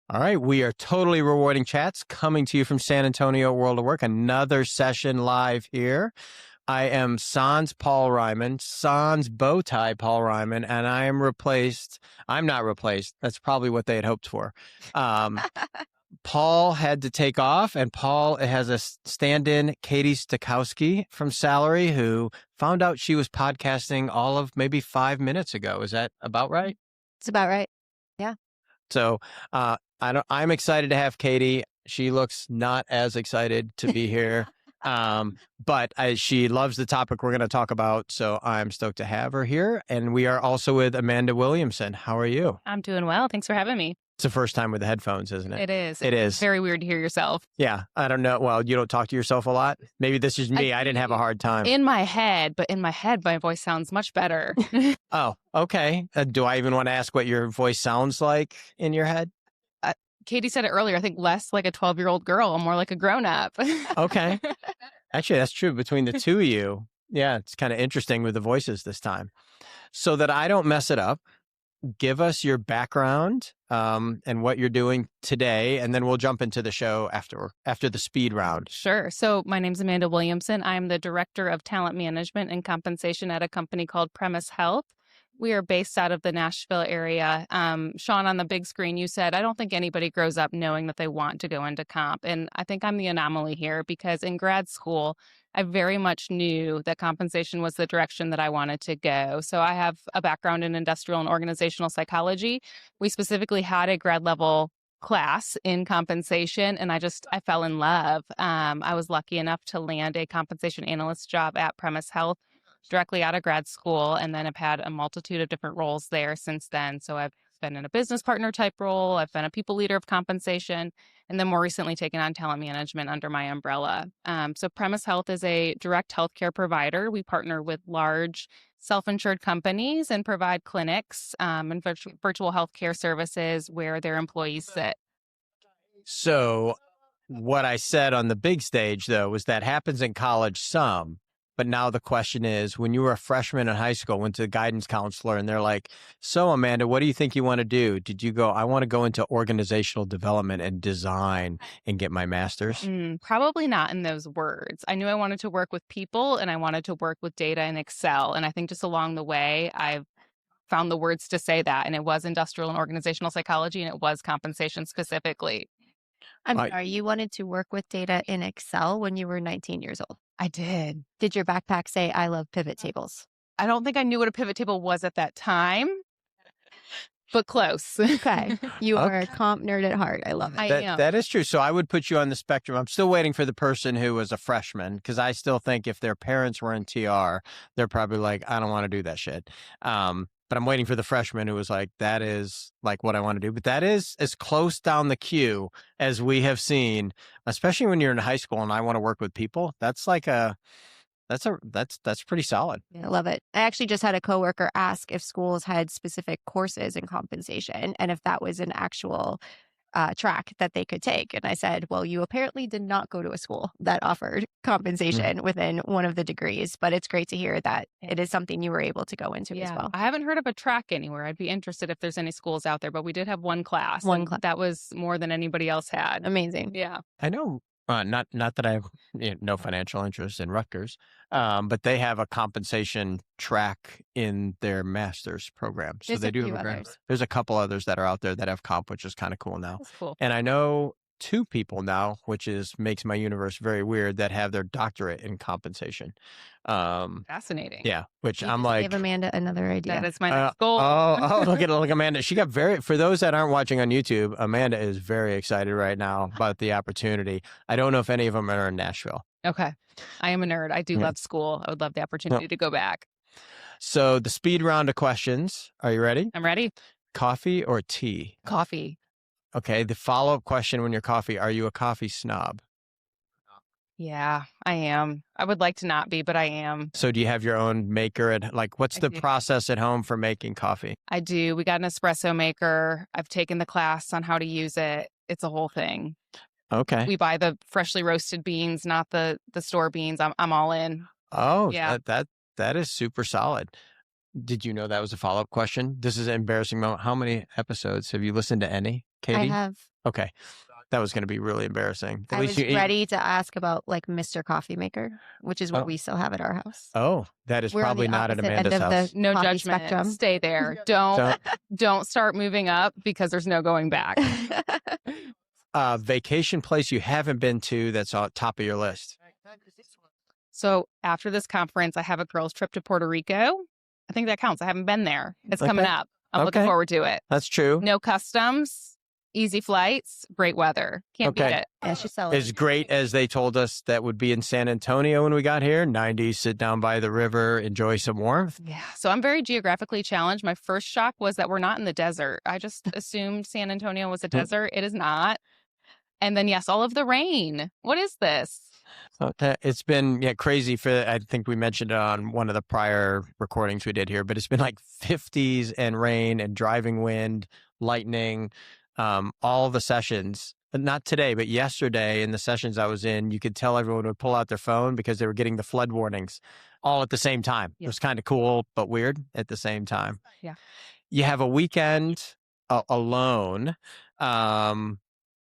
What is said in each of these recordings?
All right, we are totally rewarding chats coming to you from San Antonio World of Work. Another session live here. I am Sans Paul Ryman, Sans Bowtie Paul Ryman, and I'm not replaced. That's probably what they had hoped for. Paul had to take off, and Paul has a stand-in, Katie Stukowski from Salary, who found out she was podcasting all of maybe 5 minutes ago. Is that about right? It's about right. Yeah. So I'm excited to have Katie. She looks not as excited to be here, but she loves the topic we're going to talk about. So I'm stoked to have her here. And we are also with Amanda Williamson. How are you? I'm doing well. Thanks for having me. It's the first time with the headphones, isn't it? It is. It is. It's very weird to hear yourself. Yeah. I don't know. Well, you don't talk to yourself a lot. Maybe this is me. I didn't have a hard time. In my head, my voice sounds much better. Oh, okay. Do I even want to ask what your voice sounds like in your head? Katie said it earlier. I think less like a 12-year-old girl, more like a grown-up. Okay. Actually, that's true between the two of you. Yeah, it's kind of interesting with the voices this time. So that I don't mess it up, give us your background and what you're doing today, and then we'll jump into the show after the speed round. Sure. So my name's Amanda Williamson. I'm the Director of Talent Management and Compensation at a company called Premise Health. We are based out of the Nashville area. Sean, on the big screen, you said, I don't think anybody grows up knowing that they want to go into comp. And I think I'm the anomaly here because in grad school, I very much knew that compensation was the direction that I wanted to go. So I have a background in industrial and organizational psychology. We specifically had a grad level class in compensation, and I fell in love. I was lucky enough to land a compensation analyst job at Premise Health directly out of grad school, and then I've had a multitude of different roles there since then. So I've been in a business partner type role, I've been a people leader of compensation, and then more recently taken on talent management under my umbrella. So Premise Health is a direct healthcare provider. We partner with large self-insured companies and provide clinics and virtual healthcare services where their employees sit. So what I said on the big stage, though, was that happens in college some. But now the question is, when you were a freshman in high school, went to the guidance counselor and they're like, so Amanda, what do you think you want to do? Did you go, I want to go into organizational development and design and get my master's? Probably not in those words. I knew I wanted to work with people and I wanted to work with data in Excel. And I think just along the way, I've found the words to say that. And it was industrial and organizational psychology and it was compensation specifically. I'm sorry, you wanted to work with data in Excel when you were 19 years old. I did. Did your backpack say, I love pivot tables? I don't think I knew what a pivot table was at that time, but close. Okay. You are a comp nerd at heart. I love it. I am. That is true. So I would put you on the spectrum. I'm still waiting for the person who was a freshman because I still think if their parents were in TR, they're probably like, I don't want to do that shit. But I'm waiting for the freshman who was like, that is like what I want to do. But that is as close down the queue as we have seen, especially when you're in high school and I want to work with people. That's like that's pretty solid. I love it. I actually just had a coworker ask if schools had specific courses in compensation and if that was an actual track that they could take. And I said, well, you apparently did not go to a school that offered compensation within one of the degrees, but it's great to hear that it is something you were able to go into as well. I haven't heard of a track anywhere. I'd be interested if there's any schools out there, but we did have one class. That was more than anybody else had. Amazing. Yeah. I know. Not that I have no financial interest in Rutgers, but they have a compensation track in their master's program. So they do have there's a couple others that are out there that have comp, which is kind of cool now. That's cool. And I know 2 people now, which makes my universe very weird, that have their doctorate in compensation. Fascinating. Yeah, which You I'm just like, give Amanda another idea. That is my next goal. look at Amanda. She got for those that aren't watching on YouTube, Amanda is very excited right now about the opportunity. I don't know if any of them are in Nashville. Okay. I am a nerd. I do love school. I would love the opportunity to go back. So the speed round of questions. Are you ready? I'm ready. Coffee or tea? Coffee. Okay. The follow-up question when you're coffee, are you a coffee snob? Yeah, I am. I would like to not be, but I am. So do you have your own maker? What's the process at home for making coffee? I do. We got an espresso maker. I've taken the class on how to use it. It's a whole thing. Okay. We buy the freshly roasted beans, not the store beans. I'm all in. Oh, yeah. That is super solid. Did you know that was a follow-up question? This is an embarrassing moment. How many episodes have you listened to any, Katie? I have. Okay. That was going to be really embarrassing. At I least was you ready to ask about like Mr. Coffee Maker, which is what we still have at our house. Oh, that is We're on probably the not at opposite end Amanda's of the house. No coffee judgment. spectrum. Stay there. Don't start moving up because there's no going back. Vacation place you haven't been to that's on top of your list. So after this conference, I have a girls' trip to Puerto Rico. I think that counts. I haven't been there. It's coming up. I'm looking forward to it. That's true. No customs, easy flights, great weather. Can't beat it. Yeah, she's selling. As great as they told us that would be in San Antonio when we got here, 90s, sit down by the river, enjoy some warmth. Yeah. So I'm very geographically challenged. My first shock was that we're not in the desert. I just assumed San Antonio was a desert. It is not. And then, yes, all of the rain. What is this? It's been crazy I think we mentioned it on one of the prior recordings we did here, but it's been like 50s and rain and driving wind, lightning, all the sessions. Not today, but yesterday in the sessions I was in, you could tell everyone would pull out their phone because they were getting the flood warnings all at the same time. Yeah. It was kind of cool, but weird at the same time. Yeah. You have a weekend alone.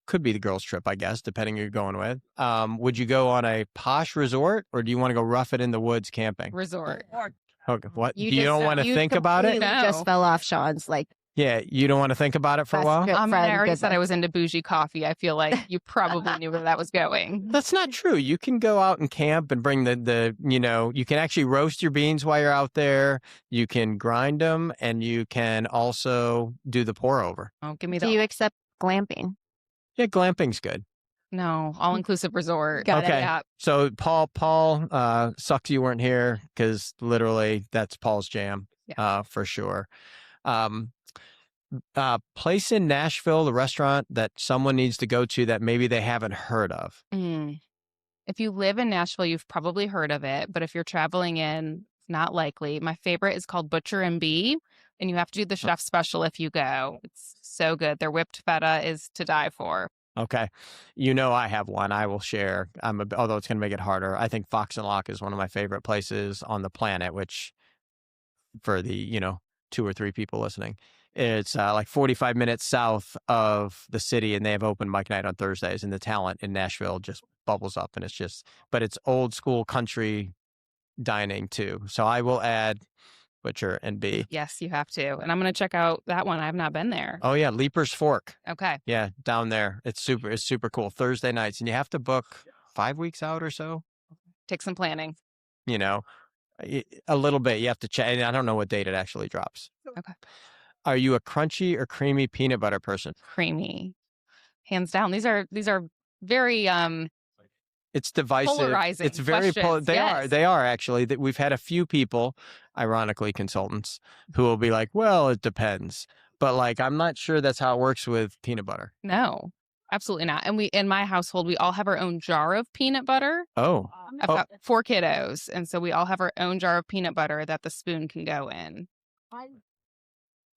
Could be the girls' trip, I guess, depending who you're going with. Would you go on a posh resort or do you want to go rough it in the woods camping? Resort. Okay, what? You don't want to think about it? No. Just fell off Sean's Yeah, you don't want to think about it for a while? I already said I was into bougie coffee. I feel like you probably knew where that was going. That's not true. You can go out and camp and bring you can actually roast your beans while you're out there. You can grind them and you can also do the pour over. Oh, give me Do you accept glamping? Yeah, glamping's good. No, all-inclusive resort. Got okay. it. Yeah. So Paul, sucks you weren't here because literally that's Paul's jam, for sure. Place in Nashville, the restaurant that someone needs to go to that maybe they haven't heard of. If you live in Nashville, you've probably heard of it, but if you're traveling in, not likely. My favorite is called Butcher and Bee, and you have to do the chef special if you go. It's so good. Their whipped feta is to die for. Okay. I have one I will share. Although it's going to make it harder. I think Fox and Lock is one of my favorite places on the planet, which for the, 2 or 3 people listening, it's like 45 minutes south of the city, and they have open mic night on Thursdays, and the talent in Nashville just bubbles up, and but it's old school country dining too. So I will add Butcher and Bee. Yes, you have to. And I'm going to check out that one. I have not been there. Oh yeah, Leaper's Fork. Okay. Yeah, down there. It's super cool. Thursday nights, and you have to book 5 weeks out or so. Take some planning. A little bit. You have to check. And I don't know what date it actually drops. Okay. Are you a crunchy or creamy peanut butter person? Creamy. Hands down. These are very it's divisive. Polarizing. It's very they are actually. We've had a few people, ironically consultants, who will be like, "Well, it depends." But I'm not sure that's how it works with peanut butter. No. Absolutely not. And in my household, we all have our own jar of peanut butter. Oh. I've got 4 kiddos, and so we all have our own jar of peanut butter that the spoon can go in.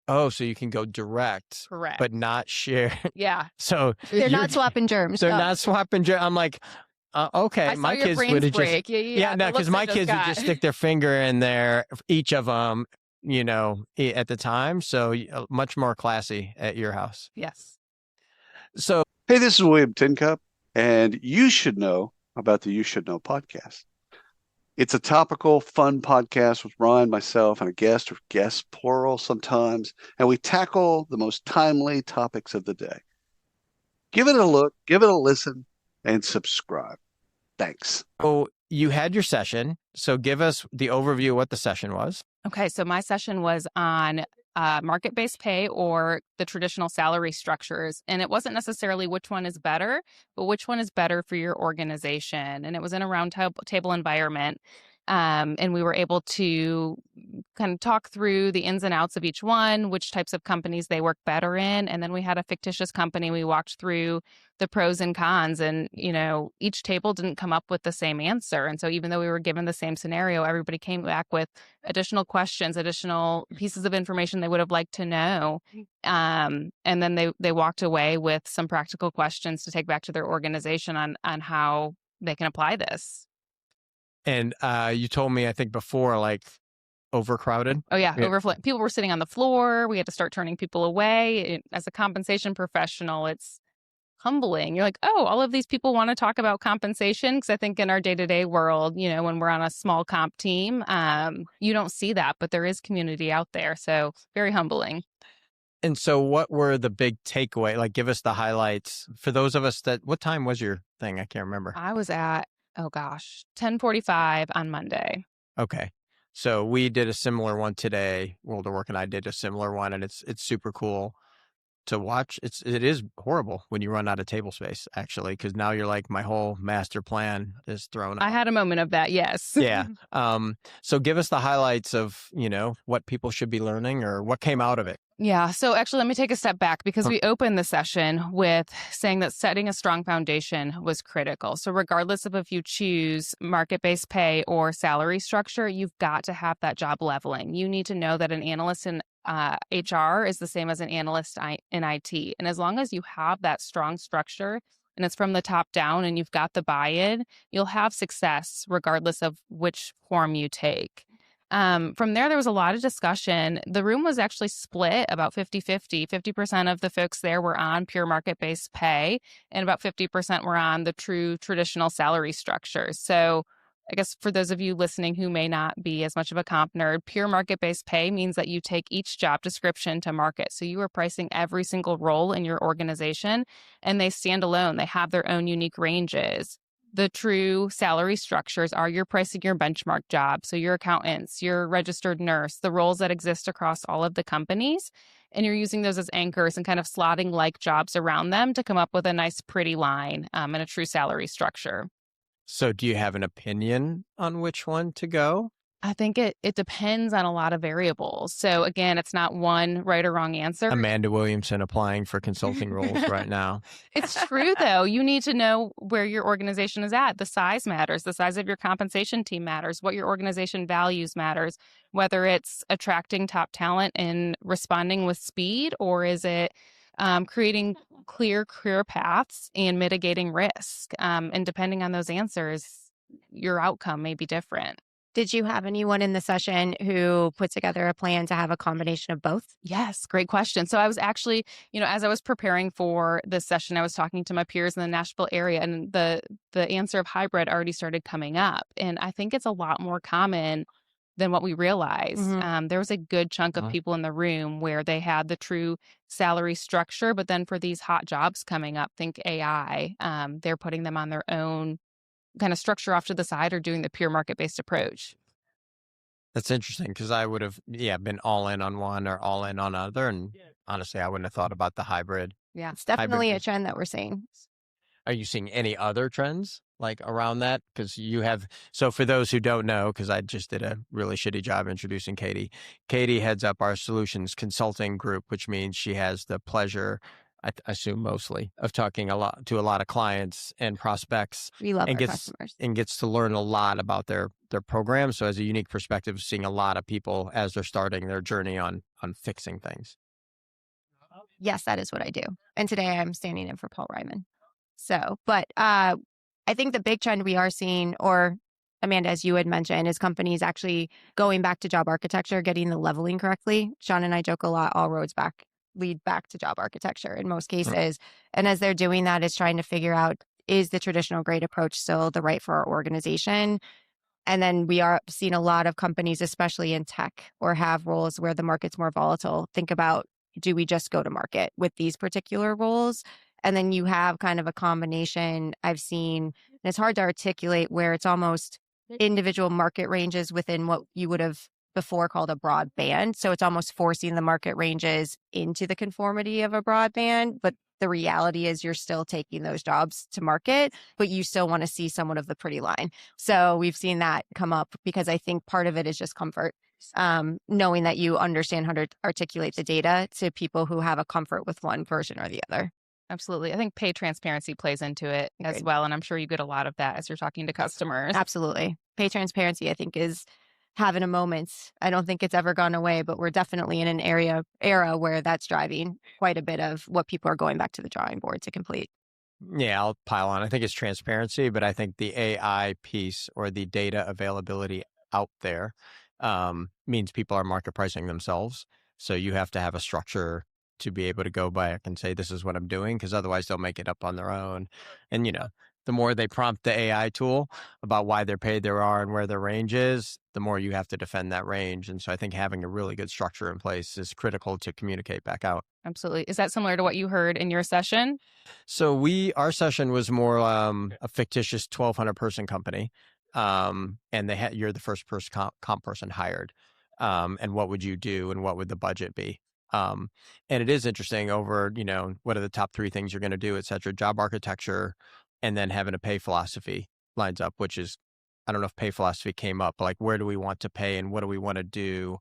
Oh, so you can go direct. Correct. But not share. Yeah. So they're not swapping germs. They're not swapping germs. I'm like, okay. I saw my your kids brains would have break. just Yeah, no, because my kids would just stick their finger in there, each of them, at the time. So much more classy at your house. Yes. So hey, this is William Tincup, and you should know about the You Should Know podcast. It's a topical, fun podcast with Ryan, myself, and a guest, or guests plural sometimes, and we tackle the most timely topics of the day. Give it a look, give it a listen, and subscribe. Thanks. Oh, you had your session, so give us the overview of what the session was. Okay, so my session was on market-based pay or the traditional salary structures. And it wasn't necessarily which one is better, but which one is better for your organization. And it was in a round table environment. And we were able to kind of talk through the ins and outs of each one, which types of companies they work better in. And then we had a fictitious company. We walked through the pros and cons, and, each table didn't come up with the same answer. And so even though we were given the same scenario, everybody came back with additional questions, additional pieces of information they would have liked to know. And then they walked away with some practical questions to take back to their organization on how they can apply this. And you told me, I think before, overcrowded? Oh, yeah. Yeah. Overflowing. People were sitting on the floor. We had to start turning people away. As a compensation professional, it's humbling. You're like, oh, all of these people want to talk about compensation. Because I think in our day-to-day world, when we're on a small comp team, you don't see that, but there is community out there. So very humbling. And so what were the big takeaway? Like, give us the highlights for those of us what time was your thing? I can't remember. I was at, 10:45 on Monday. Okay. So we did a similar one today. World of Work and I did a similar one, and it's super cool to watch. It is horrible when you run out of table space, actually, because now you're like, my whole master plan is thrown out. I had a moment of that, yes. Yeah. So give us the highlights of, what people should be learning or what came out of it. Yeah. So actually, let me take a step back because we opened the session with saying that setting a strong foundation was critical. So regardless of if you choose market-based pay or salary structure, you've got to have that job leveling. You need to know that an analyst in HR is the same as an analyst in IT. And as long as you have that strong structure and it's from the top down and you've got the buy-in, you'll have success regardless of which form you take. From there was a lot of discussion. The room was actually split about 50-50. 50% of the folks there were on pure market-based pay, and about 50% were on the true traditional salary structures. So I guess for those of you listening who may not be as much of a comp nerd, pure market-based pay means that you take each job description to market. So you are pricing every single role in your organization, and they stand alone. They have their own unique ranges. The true salary structures are you're pricing your benchmark job. So your accountants, your registered nurse, the roles that exist across all of the companies. And you're using those as anchors and kind of slotting like jobs around them to come up with a nice, pretty line and a true salary structure. So do you have an opinion on which one to go? I think it depends on a lot of variables. So again, it's not one right or wrong answer. Amanda Williamson applying for consulting roles right now. It's true, though. You need to know where your organization is at. The size matters. The size of your compensation team matters. What your organization values matters. Whether it's attracting top talent and responding with speed, or is it creating clear career paths and mitigating risk. And depending on those answers, your outcome may be different. Did you have anyone in the session who put together a plan to have a combination of both? Yes, great question. So I was actually, as I was preparing for this session, I was talking to my peers in the Nashville area, and the answer of hybrid already started coming up. And I think it's a lot more common than what we realized. Mm-hmm. There was a good chunk of people in the room where they had the true salary structure, but then for these hot jobs coming up, think AI, they're putting them on their own kind of structure off to the side or doing the pure market-based approach. That's interesting because I would have, been all in on one or all in on other. And honestly, I wouldn't have thought about the hybrid. Yeah, it's definitely a trend that we're seeing. Are you seeing any other trends like around that? Because so for those who don't know, because I just did a really shitty job introducing Katie. Katie heads up our solutions consulting group, which means she has the pleasure, I assume mostly, of talking to a lot of clients and prospects. We love our customers. And gets to learn a lot about their program. So has a unique perspective of seeing a lot of people as they're starting their journey on fixing things. Yes, that is what I do. And today I'm standing in for Paul Ryman. So, but I think the big trend we are seeing, or Amanda, as you had mentioned, is companies actually going back to job architecture, getting the leveling correctly. Sean and I joke a lot, all roads lead back to job architecture in most cases. And as they're doing that, is trying to figure out, is the traditional grade approach still the right for our organization? And then we are seeing a lot of companies, especially in tech, or have roles where the market's more volatile, think about, do we just go to market with these particular roles? And then you have kind of a combination I've seen, and it's hard to articulate, where it's almost individual market ranges within what you would have before called a broad band. So it's almost forcing the market ranges into the conformity of a broad band. But the reality is you're still taking those jobs to market, but you still want to see somewhat of the pretty line. So we've seen that come up because I think part of it is just comfort. Knowing that you understand how to articulate the data to people who have a comfort with one version or the other. Absolutely. I think pay transparency plays into it as well. And I'm sure you get a lot of that as you're talking to customers. Absolutely. Pay transparency, I think, is having a moment. I don't think it's ever gone away, but we're definitely in an era where that's driving quite a bit of what people are going back to the drawing board to complete. Yeah, I'll pile on. I think it's transparency, but I think the AI piece or the data availability out there means people are market pricing themselves. So you have to have a structure to be able to go back and say, this is what I'm doing, because otherwise they'll make it up on their own. And, the more they prompt the AI tool about why they're paid they are and where their range is, the more you have to defend that range. And so I think having a really good structure in place is critical to communicate back out. Absolutely. Is that similar to what you heard in your session? So our session was more a fictitious 1,200 person company. And you're the first comp person hired. And what would you do and what would the budget be? And it is interesting over, what are the top 3 things you're going to do, et cetera, job architecture, and then having a pay philosophy lines up, which is, I don't know if pay philosophy came up, like where do we want to pay and what do we want to do?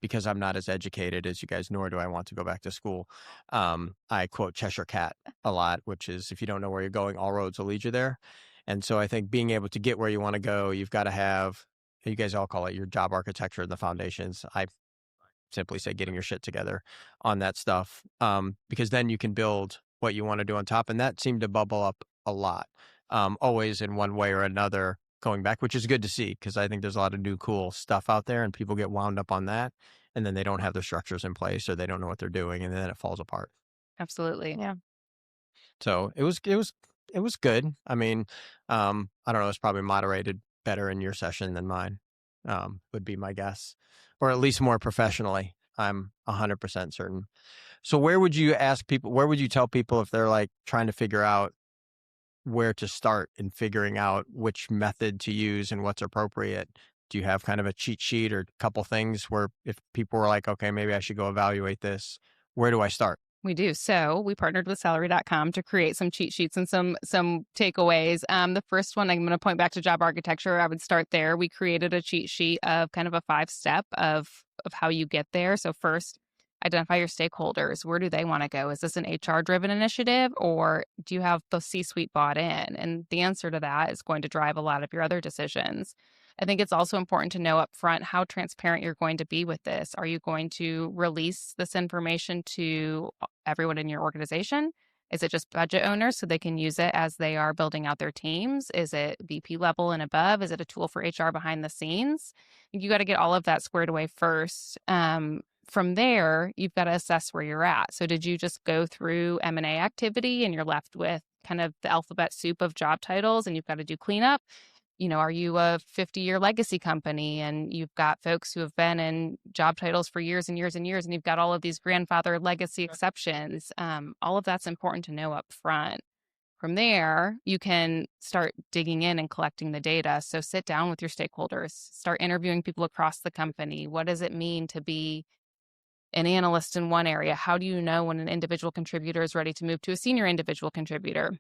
Because I'm not as educated as you guys, nor do I want to go back to school. I quote Cheshire Cat a lot, which is, if you don't know where you're going, all roads will lead you there. And so I think being able to get where you want to go, you've got to have, you guys all call it your job architecture and the foundations. I simply say getting your shit together on that stuff, because then you can build what you want to do on top. And that seemed to bubble up a lot, always in one way or another going back, which is good to see, because I think there's a lot of new cool stuff out there and people get wound up on that. And then they don't have their structures in place or they don't know what they're doing. And then it falls apart. Absolutely. Yeah. So it was good. I mean, I don't know, it's probably moderated better in your session than mine, would be my guess, or at least more professionally. I'm 100% certain. So where would you tell people if they're like trying to figure out where to start in figuring out which method to use and what's appropriate? Do you have kind of a cheat sheet or a couple things where if people were like, okay, maybe I should go evaluate this, where do I start? We do. So we partnered with salary.com to create some cheat sheets and some takeaways. The first one, I'm going to point back to job architecture. I would start there. We created a cheat sheet of kind of a 5-step of how you get there. So first, identify your stakeholders. Where do they want to go? Is this an HR-driven initiative, or do you have the C-suite bought in? And the answer to that is going to drive a lot of your other decisions. I think it's also important to know up front how transparent you're going to be with this. Are you going to release this information to everyone in your organization? Is it just budget owners so they can use it as they are building out their teams? Is it VP level and above? Is it a tool for HR behind the scenes? You got to get all of that squared away first. From there, you've got to assess where you're at. So did you just go through M&A activity and you're left with kind of the alphabet soup of job titles and you've got to do cleanup? Are you a 50-year legacy company and you've got folks who have been in job titles for years and years and years, and you've got all of these grandfather legacy exceptions? All of that's important to know up front. From there, you can start digging in and collecting the data. So sit down with your stakeholders, start interviewing people across the company. What does it mean to be an analyst in one area? How do you know when an individual contributor is ready to move to a senior individual contributor?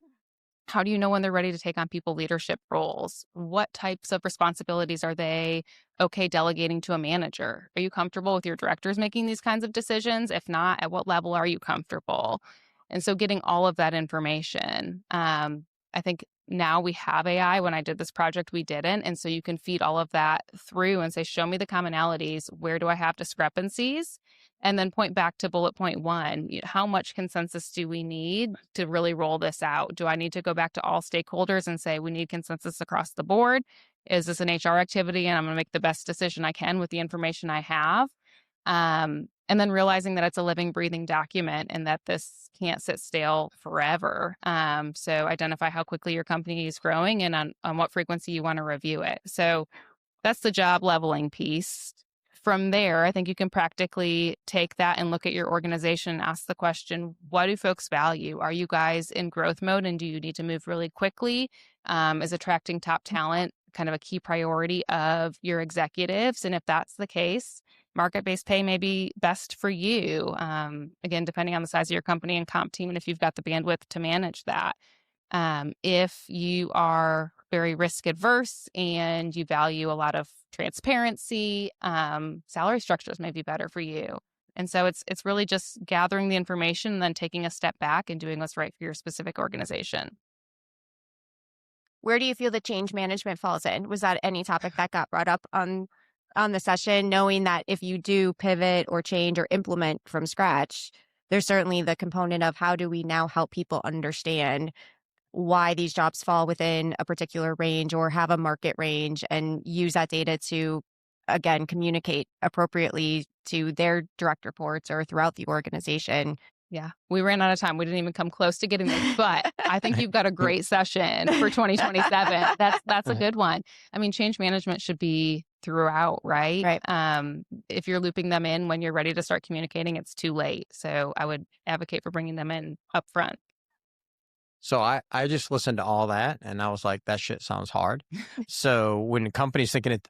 How do you know when they're ready to take on people leadership roles? What types of responsibilities are they okay delegating to a manager? Are you comfortable with your directors making these kinds of decisions? If not, at what level are you comfortable? And so getting all of that information. I think now we have AI. When I did this project, we didn't. And so you can feed all of that through and say, show me the commonalities. Where do I have discrepancies? And then point back to bullet point 1. How much consensus do we need to really roll this out? Do I need to go back to all stakeholders and say we need consensus across the board? Is this an HR activity and I'm going to make the best decision I can with the information I have? And then realizing that it's a living, breathing document and that this can't sit stale forever. So identify how quickly your company is growing and on what frequency you want to review it. So that's the job leveling piece. From there, I think you can practically take that and look at your organization and ask the question, what do folks value? Are you guys in growth mode and do you need to move really quickly? Is attracting top talent kind of a key priority of your executives? And if that's the case, market-based pay may be best for you. Again, depending on the size of your company and comp team and if you've got the bandwidth to manage that. If you are very risk adverse and you value a lot of transparency, salary structures may be better for you. And so it's really just gathering the information and then taking a step back and doing what's right for your specific organization. Where do you feel the change management falls in? Was that any topic that got brought up on the session, knowing that if you do pivot or change or implement from scratch, there's certainly the component of how do we now help people understand why these jobs fall within a particular range or have a market range and use that data to again, communicate appropriately to their direct reports or throughout the organization. Yeah, we ran out of time. We didn't even come close to getting this, but I think you've got a great session for 2027. That's a good one. I mean, change management should be throughout, right? Right. If you're looping them in when you're ready to start communicating, it's too late. So I would advocate for bringing them in up front. So I just listened to all that and I was like, that shit sounds hard. So when a company's thinking of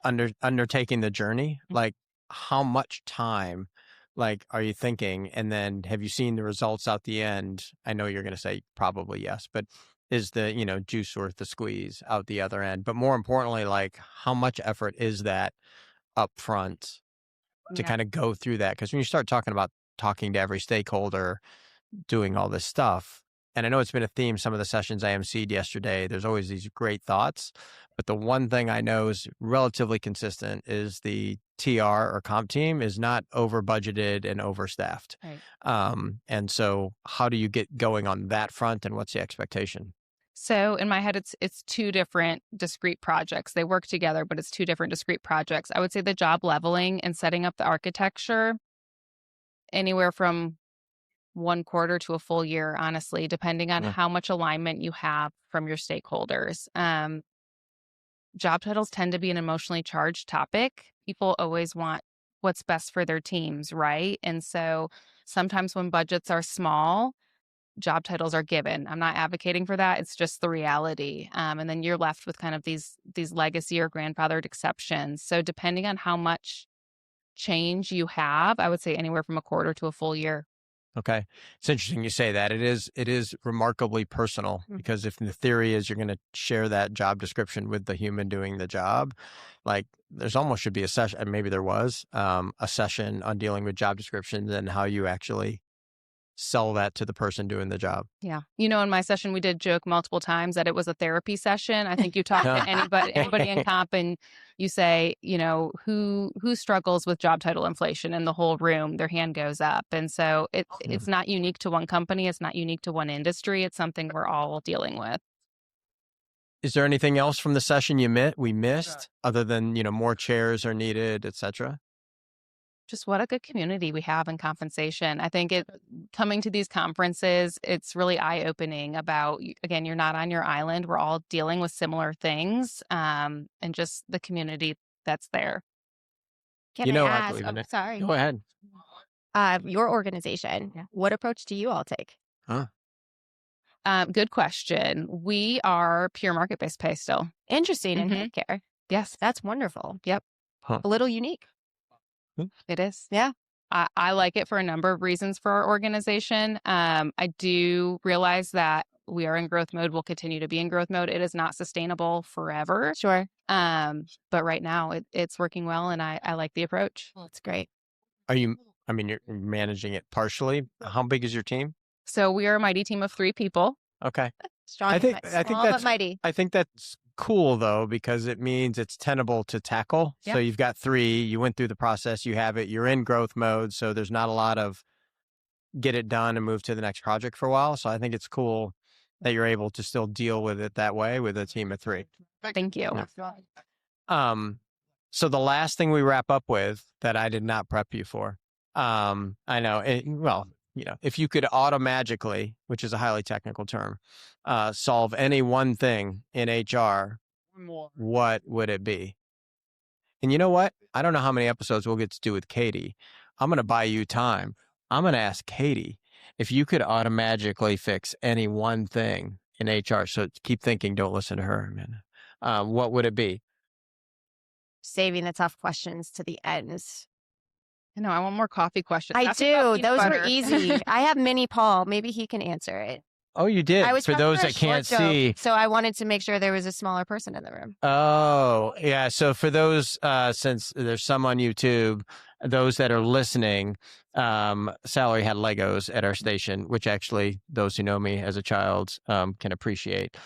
undertaking the journey, like how much time like are you thinking? And then have you seen the results out the end? I know you're going to say probably yes, but is the, juice worth the squeeze out the other end? But more importantly, like how much effort is that up front to kind of go through that? Because when you start talking about talking to every stakeholder, doing all this stuff, and I know it's been a theme, some of the sessions I emceed yesterday, there's always these great thoughts. But the one thing I know is relatively consistent is the TR or comp team is not over budgeted and overstaffed. Right. And so how do you get going on that front and what's the expectation? So in my head, it's two different discrete projects. They work together, but it's two different discrete projects. I would say the job leveling and setting up the architecture, anywhere from 1 quarter to a full year, honestly, depending on how much alignment you have from your stakeholders. Job titles tend to be an emotionally charged topic. People always want what's best for their teams, right? And so sometimes when budgets are small, job titles are given. I'm not advocating for that. It's just the reality. And then you're left with kind of these legacy or grandfathered exceptions. So depending on how much change you have, I would say anywhere from a quarter to a full year. Okay. It's interesting you say that. It is remarkably personal because if the theory is you're going to share that job description with the human doing the job, like there's almost should be a session, and maybe there was a session on dealing with job descriptions and how you actually sell that to the person doing the job. Yeah. In my session, we did joke multiple times that it was a therapy session. I think you talk to anybody in comp and you say, who struggles with job title inflation in the whole room, their hand goes up. And so it's not unique to one company. It's not unique to one industry. It's something we're all dealing with. Is there anything else from the session we missed other than, more chairs are needed, et cetera? Just what a good community we have in compensation. I think coming to these conferences, it's really eye-opening about, again, you're not on your island. We're all dealing with similar things, and just the community that's there. Can I ask? Sorry. Go ahead. Your organization, what approach do you all take? Good question. We are pure market-based pay still. Interesting in healthcare. Yes. That's wonderful. Yep. A little unique. It is. Yeah. I like it for a number of reasons for our organization. I do realize that we are in growth mode. We'll continue to be in growth mode. It is not sustainable forever. Sure. But right now it's working well and I like the approach. Well, it's great. You're managing it partially. How big is your team? So we are a mighty team of 3 people. Okay. Strong. I think that's mighty. I think that's cool though, because it means it's tenable to tackle. Yep. So you've got 3, you went through the process, you have it, you're in growth mode. So there's not a lot of get it done and move to the next project for a while. So I think it's cool that you're able to still deal with it that way with a team of 3. Thank you. Yeah. So the last thing we wrap up with that I did not prep you for, I know, if you could automagically, which is a highly technical term, solve any one thing in HR, what would it be? And you know what? I don't know how many episodes we'll get to do with Katie. I'm going to buy you time. I'm going to ask Katie if you could automagically fix any one thing in HR. So keep thinking, don't listen to her, Amanda. What would it be? Saving the tough questions to the end. No, I want more coffee questions. I do. Those were easy. I have Mini Paul. Maybe he can answer it. Oh, you did? For those that can't see. So I wanted to make sure there was a smaller person in the room. Oh, yeah. So for those, since there's some on YouTube, those that are listening, Salary had Legos at our station, which actually those who know me as a child can appreciate.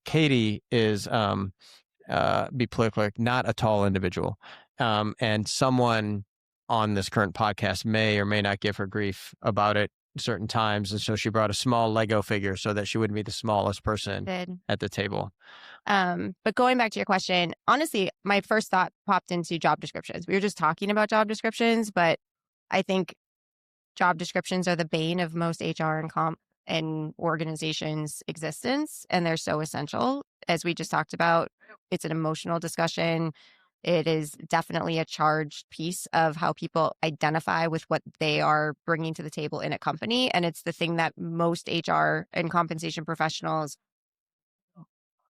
Katie is, be politically, not a tall individual. And someone on this current podcast may or may not give her grief about it certain times. And so she brought a small Lego figure so that she wouldn't be the smallest person at the table. But going back to your question, honestly, my first thought popped into job descriptions. We were just talking about job descriptions, but I think job descriptions are the bane of most HR and organizations' existence, and they're so essential. As we just talked about, it's an emotional discussion. It is definitely a charged piece of how people identify with what they are bringing to the table in a company. And it's the thing that most HR and compensation professionals,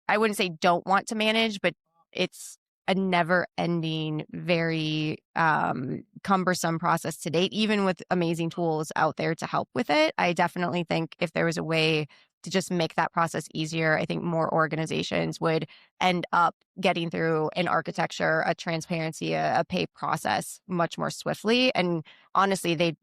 I wouldn't say don't want to manage, but it's a never ending, very cumbersome process to date, even with amazing tools out there to help with it. I definitely think if there was a way to just make that process easier, I think more organizations would end up getting through an architecture, a transparency, a pay process much more swiftly. And honestly, they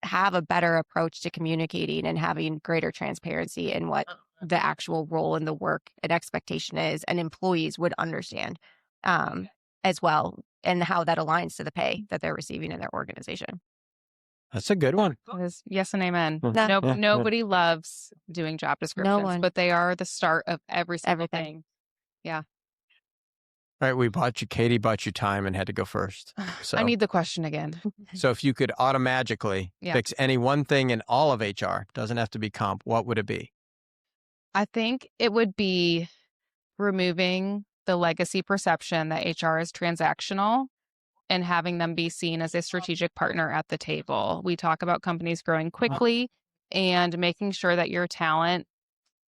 have a better approach to communicating and having greater transparency in what the actual role in the work and expectation is, and employees would understand as well, and how that aligns to the pay that they're receiving in their organization. That's a good one. Yes and amen. Mm-hmm. Nobody loves doing job descriptions, but they are the start of everything. Yeah. All right, Katie bought you time and had to go first. So I need the question again. So if you could automagically fix any one thing in all of HR, doesn't have to be comp, what would it be? I think it would be removing the legacy perception that HR is transactional and having them be seen as a strategic partner at the table. We talk about companies growing quickly, and making sure that your talent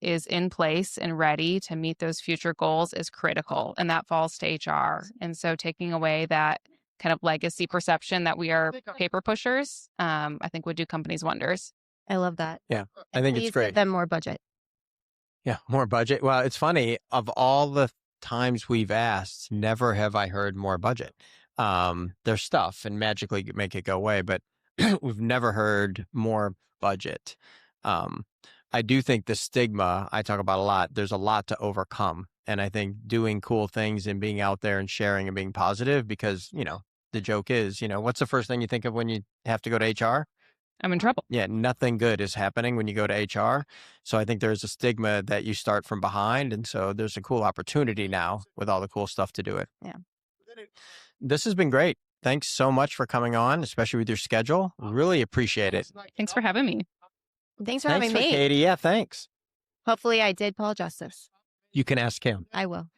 is in place and ready to meet those future goals is critical, and that falls to HR. And so taking away that kind of legacy perception that we are paper pushers, I think would do companies wonders. I love that. Yeah, I think it's great. Give them more budget. Yeah, more budget. Well, it's funny, of all the times we've asked, never have I heard more budget. There's stuff and magically make it go away, but we've never heard more budget. I do think the stigma I talk about a lot, there's a lot to overcome. And I think doing cool things and being out there and sharing and being positive, because, the joke is, what's the first thing you think of when you have to go to HR? I'm in trouble. Yeah, nothing good is happening when you go to HR. So I think there's a stigma that you start from behind. And so there's a cool opportunity now with all the cool stuff to do it. Yeah. This has been great. Thanks so much for coming on, especially with your schedule. Really appreciate it. Thanks for having me. Thanks for having me. Katie. Yeah, thanks. Hopefully I did Paul justice. You can ask him. I will.